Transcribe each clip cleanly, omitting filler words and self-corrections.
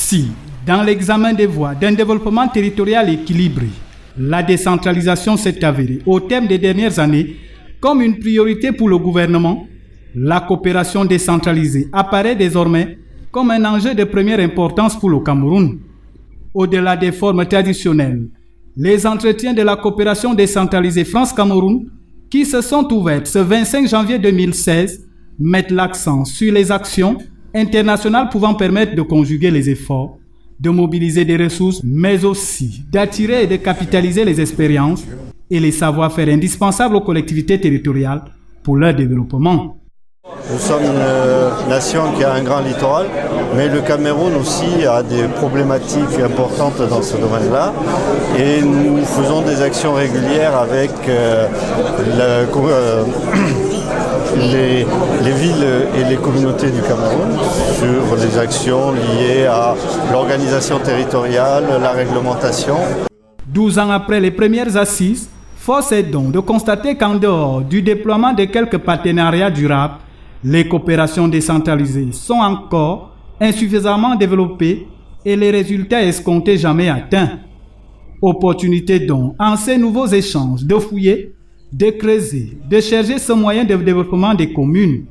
Si, dans l'examen des voies d'un développement territorial équilibré, la décentralisation s'est avérée, au terme des dernières années, comme une priorité pour le gouvernement, la coopération décentralisée apparaît désormais comme un enjeu de première importance pour le Cameroun. Au-delà des formes traditionnelles, les entretiens de la coopération décentralisée France-Cameroun, qui se sont ouverts ce 25 janvier 2016, mettent l'accent sur les actions internationales pouvant permettre de conjuguer les efforts, de mobiliser des ressources, mais aussi d'attirer et de capitaliser les expériences et les savoir-faire indispensables aux collectivités territoriales pour leur développement. Nous sommes une nation qui a un grand littoral, mais le Cameroun aussi a des problématiques importantes dans ce domaine-là. Et nous faisons des actions régulières avec les villes et les communautés du Cameroun sur des actions liées à l'organisation territoriale, la réglementation. 12 ans après les premières assises, force est donc de constater qu'en dehors du déploiement de quelques partenariats durables, les coopérations décentralisées sont encore insuffisamment développées et les résultats escomptés jamais atteints. Opportunité donc, en ces nouveaux échanges, de fouiller, de creuser, de chercher ce moyen de développement des communes.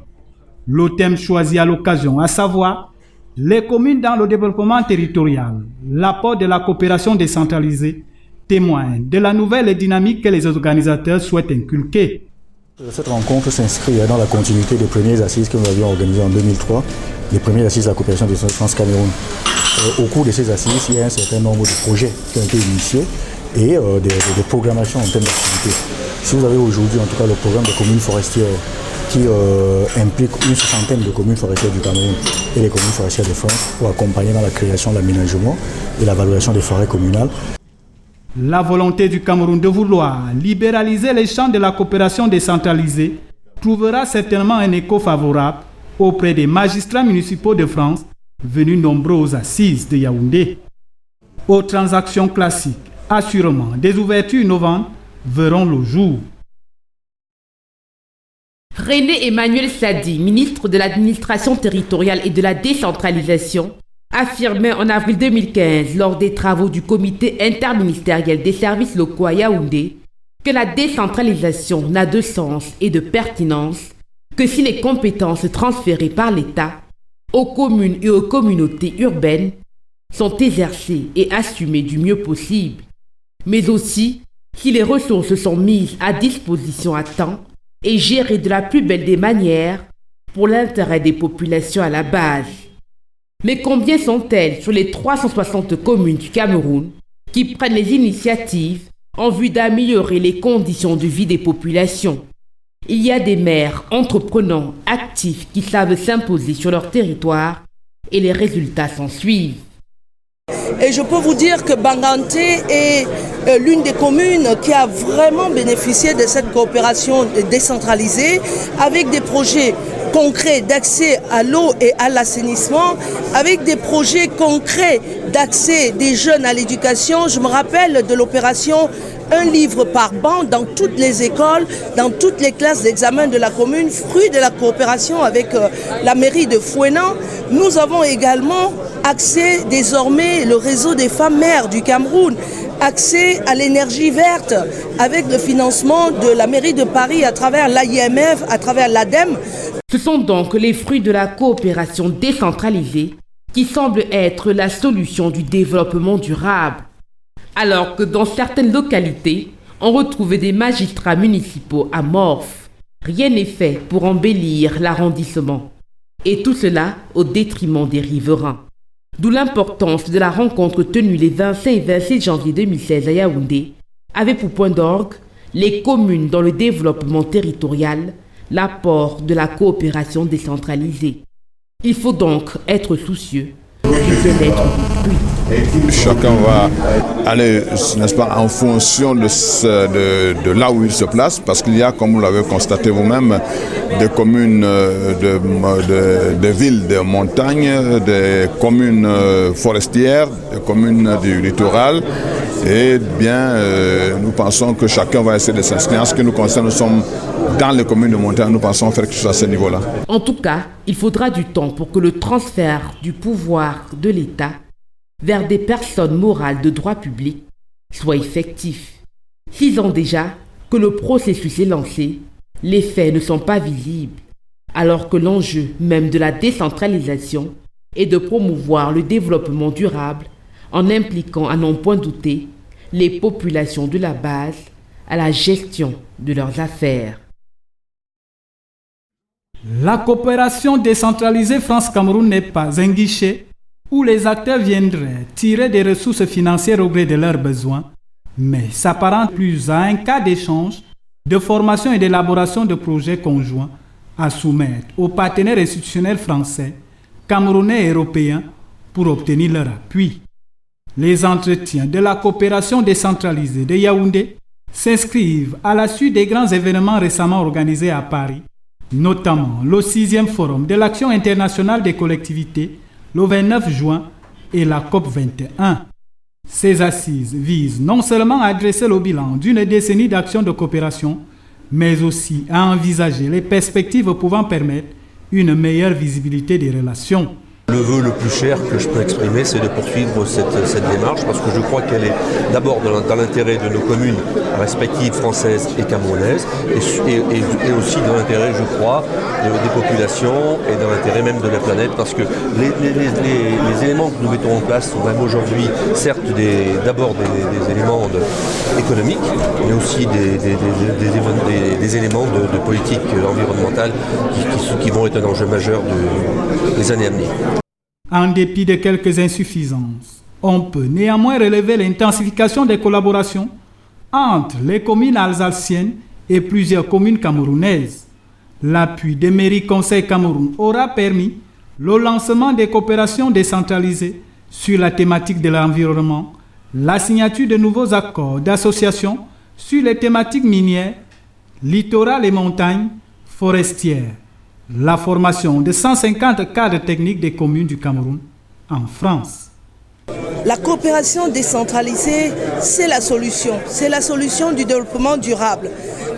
Le thème choisi à l'occasion, à savoir les communes dans le développement territorial, l'apport de la coopération décentralisée, témoigne de la nouvelle dynamique que les organisateurs souhaitent inculquer. Cette rencontre s'inscrit dans la continuité des premières assises que nous avions organisées en 2003, les premières assises de la coopération de France-Cameroun. Au cours de ces assises, il y a un certain nombre de projets qui ont été initiés et des programmations en termes d'activité. Si vous avez aujourd'hui en tout cas le programme des communes forestières qui implique une soixantaine de communes forestières du Cameroun et les communes forestières de France pour accompagner dans la création, l'aménagement et la valorisation des forêts communales. La volonté du Cameroun de vouloir libéraliser les champs de la coopération décentralisée trouvera certainement un écho favorable auprès des magistrats municipaux de France venus nombreux aux assises de Yaoundé. Aux transactions classiques, assurément, des ouvertures innovantes verront le jour. René Emmanuel Sadi, ministre de l'Administration territoriale et de la décentralisation, affirmait en avril 2015 lors des travaux du comité interministériel des services locaux à Yaoundé que la décentralisation n'a de sens et de pertinence que si les compétences transférées par l'État aux communes et aux communautés urbaines sont exercées et assumées du mieux possible, mais aussi si les ressources sont mises à disposition à temps et gérées de la plus belle des manières pour l'intérêt des populations à la base. Mais combien sont-elles sur les 360 communes du Cameroun qui prennent les initiatives en vue d'améliorer les conditions de vie des populations? Il y a des maires entreprenants, actifs qui savent s'imposer sur leur territoire et les résultats s'en suivent. Et je peux vous dire que Banganté est l'une des communes qui a vraiment bénéficié de cette coopération décentralisée avec des projets concrets d'accès à l'eau et à l'assainissement, avec des projets concrets d'accès des jeunes à l'éducation. Je me rappelle de l'opération Un livre par banc dans toutes les écoles, dans toutes les classes d'examen de la commune, fruit de la coopération avec la mairie de Fouenan. Nous avons également accès désormais le réseau des femmes maires du Cameroun, accès à l'énergie verte avec le financement de la mairie de Paris à travers l'AIMF, à travers l'ADEME. Ce sont donc les fruits de la coopération décentralisée qui semblent être la solution du développement durable. Alors que dans certaines localités, on retrouvait des magistrats municipaux amorphes. Rien n'est fait pour embellir l'arrondissement. Et tout cela au détriment des riverains. D'où l'importance de la rencontre tenue les 25 et 26 janvier 2016 à Yaoundé, avec pour point d'orgue les communes dans le développement territorial, l'apport de la coopération décentralisée. Il faut donc être soucieux du bien-être d'autrui. Chacun va aller, n'est-ce pas, en fonction de là où il se place, parce qu'il y a, comme vous l'avez constaté vous-même, des communes de villes de montagne, des communes forestières, des communes du littoral. Et bien, nous pensons que chacun va essayer de s'inscrire. En ce qui nous concerne, nous sommes dans les communes de montagne, nous pensons faire quelque chose à ce niveau-là. En tout cas, il faudra du temps pour que le transfert du pouvoir de l'État vers des personnes morales de droit public soit effectif. 6 ans déjà que le processus est lancé, les faits ne sont pas visibles, alors que l'enjeu même de la décentralisation est de promouvoir le développement durable en impliquant à n'en point douter les populations de la base à la gestion de leurs affaires. La coopération décentralisée France-Cameroun n'est pas un guichet où les acteurs viendraient tirer des ressources financières au gré de leurs besoins, mais s'apparente plus à un cas d'échange, de formation et d'élaboration de projets conjoints à soumettre aux partenaires institutionnels français, camerounais et européens pour obtenir leur appui. Les entretiens de la coopération décentralisée de Yaoundé s'inscrivent à la suite des grands événements récemment organisés à Paris, notamment le 6e Forum de l'Action internationale des collectivités, le 29 juin, et la COP 21. Ces assises visent non seulement à dresser le bilan d'une décennie d'actions de coopération, mais aussi à envisager les perspectives pouvant permettre une meilleure visibilité des relations. Le vœu le plus cher que je peux exprimer, c'est de poursuivre cette démarche parce que je crois qu'elle est d'abord dans l'intérêt de nos communes respectives françaises et camerounaises et aussi dans l'intérêt, je crois, des populations et dans l'intérêt même de la planète parce que les éléments que nous mettons en place sont même aujourd'hui certes d'abord des éléments économiques mais aussi des éléments de politique environnementale qui vont être un enjeu majeur des années à venir. En dépit de quelques insuffisances, on peut néanmoins relever l'intensification des collaborations entre les communes alsaciennes et plusieurs communes camerounaises. L'appui des mairies Conseil Cameroun aura permis le lancement des coopérations décentralisées sur la thématique de l'environnement, la signature de nouveaux accords d'association sur les thématiques minières, littoral et montagnes, forestières, la formation de 150 cadres techniques des communes du Cameroun en France. La coopération décentralisée, c'est la solution du développement durable.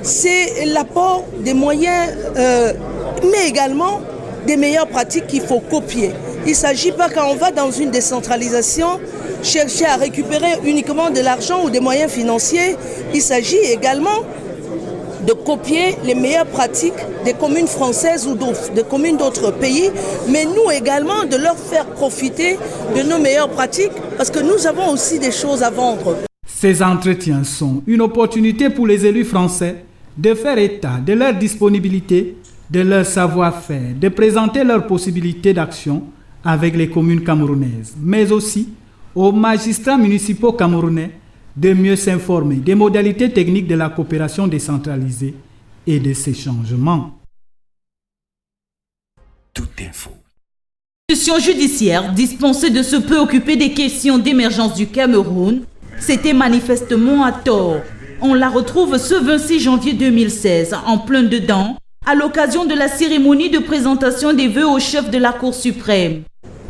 C'est l'apport des moyens, mais également des meilleures pratiques qu'il faut copier. Il ne s'agit pas quand on va dans une décentralisation, chercher à récupérer uniquement de l'argent ou des moyens financiers. Il s'agit également de copier les meilleures pratiques des communes françaises ou des communes d'autres pays, mais nous également de leur faire profiter de nos meilleures pratiques parce que nous avons aussi des choses à vendre. Ces entretiens sont une opportunité pour les élus français de faire état de leur disponibilité, de leur savoir-faire, de présenter leurs possibilités d'action avec les communes camerounaises, mais aussi aux magistrats municipaux camerounais de mieux s'informer des modalités techniques de la coopération décentralisée et de ses changements. Toute info. L'institution judiciaire dispensée de se préoccuper des questions d'émergence du Cameroun, c'était manifestement à tort. On la retrouve ce 26 janvier 2016, en plein dedans, à l'occasion de la cérémonie de présentation des vœux au chef de la Cour suprême.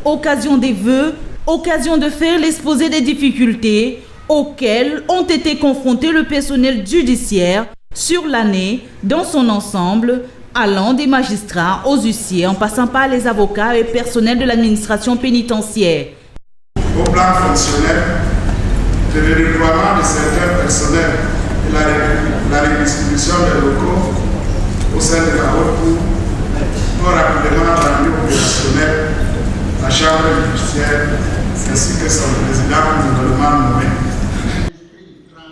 Occasion des vœux, occasion de faire l'exposé des difficultés auxquels ont été confrontés le personnel judiciaire sur l'année dans son ensemble, allant des magistrats aux huissiers en passant par les avocats et personnels de l'administration pénitentiaire. Au plan fonctionnel, le redéploiement de certains personnels et la redistribution des locaux au sein de la haute cour ont rapidement rendu opérationnel la chambre judiciaire ainsi que son président nouvellement nommé.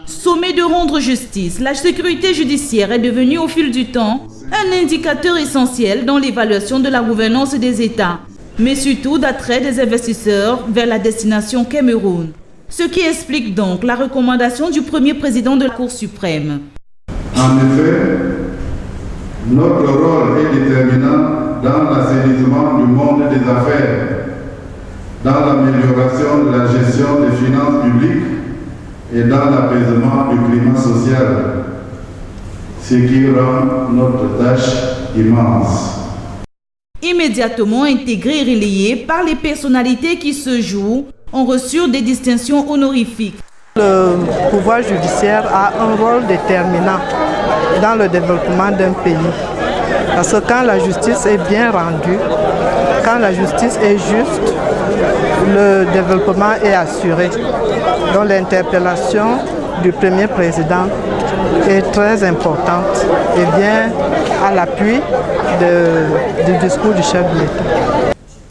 Sommet de rendre justice, la sécurité judiciaire est devenue au fil du temps un indicateur essentiel dans l'évaluation de la gouvernance des États, mais surtout d'attrait des investisseurs vers la destination Cameroun. Ce qui explique donc la recommandation du premier président de la Cour suprême. En effet, notre rôle est déterminant dans l'assainissement du monde des affaires, dans l'amélioration de la gestion des finances publiques et dans l'apaisement du climat social, ce qui rend notre tâche immense. Immédiatement intégrés et relayés par les personnalités qui ce jour ont reçu des distinctions honorifiques. Le pouvoir judiciaire a un rôle déterminant dans le développement d'un pays. Parce que quand la justice est bien rendue, quand la justice est juste, le développement est assuré. Donc l'interpellation du premier président est très importante et vient à l'appui du discours du chef de l'État.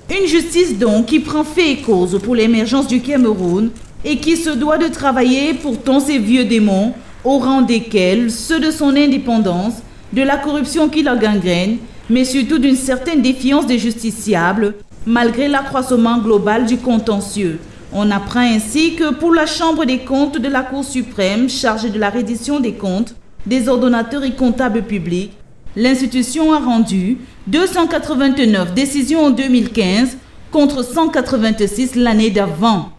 Une justice donc qui prend fait et cause pour l'émergence du Cameroun et qui se doit de travailler pour tant ces vieux démons, au rang desquels ceux de son indépendance, de la corruption qui la gangrène, mais surtout d'une certaine défiance des justiciables, malgré l'accroissement global du contentieux. On apprend ainsi que pour la Chambre des comptes de la Cour suprême chargée de la reddition des comptes, des ordonnateurs et comptables publics, l'institution a rendu 289 décisions en 2015 contre 186 l'année d'avant.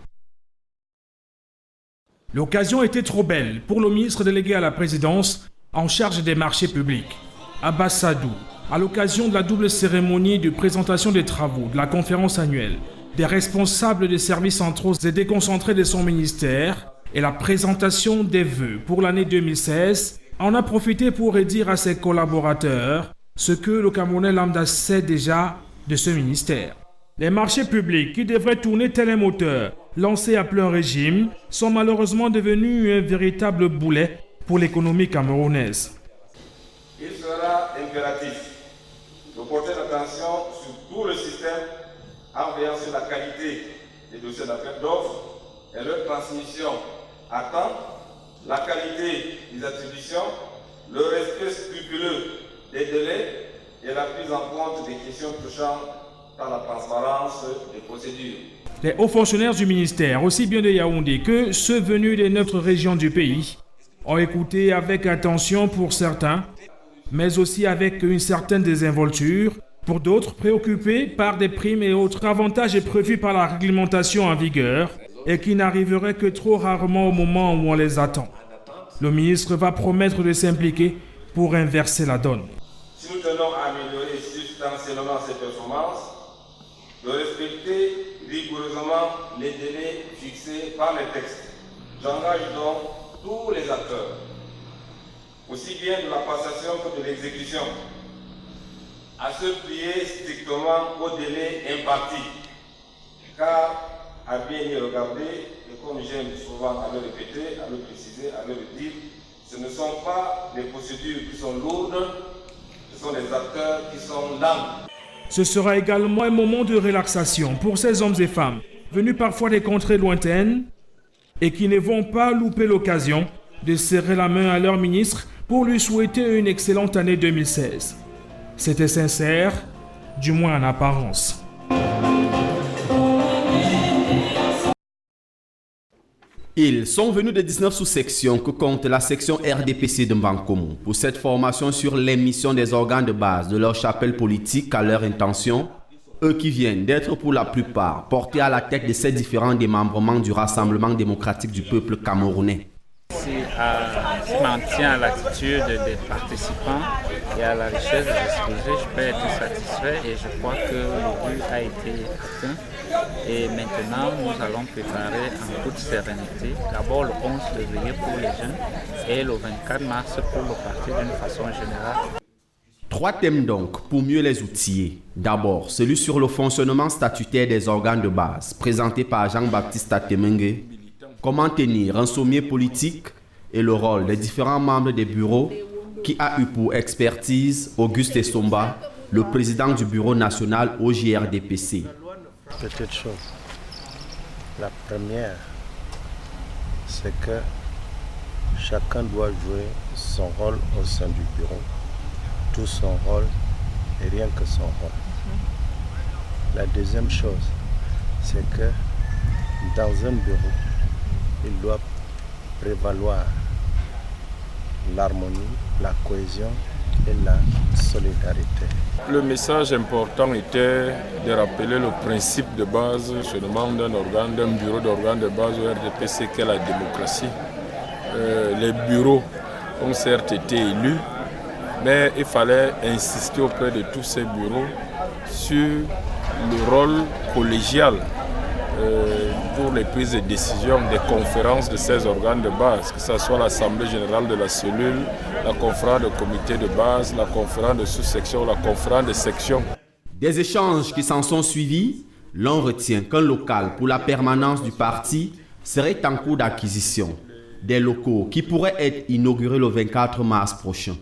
L'occasion était trop belle pour le ministre délégué à la présidence en charge des marchés publics, Abbas Sadou, à l'occasion de la double cérémonie de présentation des travaux de la conférence annuelle des responsables des services centraux et déconcentrés de son ministère et la présentation des vœux pour l'année 2016, en a profité pour redire à ses collaborateurs ce que le Camerounais lambda sait déjà de ce ministère. Les marchés publics qui devraient tourner tel un moteur lancé à plein régime sont malheureusement devenus un véritable boulet pour l'économie camerounaise. Il sera impératif de porter l'attention sur tout le système en veillant sur la qualité des dossiers d'appel d'offres et leur transmission à temps, la qualité des attributions, le respect scrupuleux des délais et la prise en compte des questions touchant à la transparence des procédures. Les hauts fonctionnaires du ministère, aussi bien de Yaoundé que ceux venus des 9 régions du pays, ont écouté avec attention pour certains, mais aussi avec une certaine désinvolture, pour d'autres préoccupés par des primes et autres avantages prévus par la réglementation en vigueur et qui n'arriveraient que trop rarement au moment où on les attend. Le ministre va promettre de s'impliquer pour inverser la donne. Si nous tenons à améliorer substantiellement ces performances, de respecter rigoureusement les délais fixés par les textes. J'engage donc tous les acteurs, aussi bien de la passation que de l'exécution, à se plier strictement au délai imparti, car à bien y regarder, et comme j'aime souvent à le répéter, à le préciser, à le dire, ce ne sont pas les procédures qui sont lourdes, ce sont les acteurs qui sont lents. Ce sera également un moment de relaxation pour ces hommes et femmes, venus parfois des contrées lointaines et qui ne vont pas louper l'occasion de serrer la main à leur ministre pour lui souhaiter une excellente année 2016. C'était sincère, du moins en apparence. Ils sont venus de 19 sous-sections que compte la section RDPC de Mbankomo pour cette formation sur les missions des organes de base de leur chapelle politique à leur intention, eux qui viennent d'être pour la plupart portés à la tête de ces différents démembrements du Rassemblement démocratique du peuple camerounais. Si je maintiens l'attitude des participants et à la richesse de l'exposé, je peux être satisfait et je crois que le but a été atteint. Et maintenant, nous allons préparer en toute sérénité, d'abord le 11 février pour les jeunes et le 24 mars pour le parti d'une façon générale. 3 thèmes donc pour mieux les outiller. D'abord, celui sur le fonctionnement statutaire des organes de base, présenté par Jean-Baptiste Temengue. Comment tenir un sommier politique et le rôle des différents membres des bureaux qui a eu pour expertise Auguste Essomba, le président du bureau national au JRDPC. Petites choses. La première, c'est que chacun doit jouer son rôle au sein du bureau. Tout son rôle et rien que son rôle. La deuxième chose, c'est que dans un bureau, il doit prévaloir l'harmonie, la cohésion et la solidarité. Le message important était de rappeler le principe de base seulement d'un organe, d'un bureau d'organes de base au RDPC qu'est la démocratie. Les bureaux ont certes été élus, mais il fallait insister auprès de tous ces bureaux sur le rôle collégial pour les prises de décision des conférences de ces organes de base, que ce soit l'Assemblée générale de la cellule, la conférence de comité de base, la conférence de sous-section, la conférence de section. Des échanges qui s'en sont suivis, l'on retient qu'un local pour la permanence du parti serait en cours d'acquisition. Des locaux qui pourraient être inaugurés le 24 mars prochain.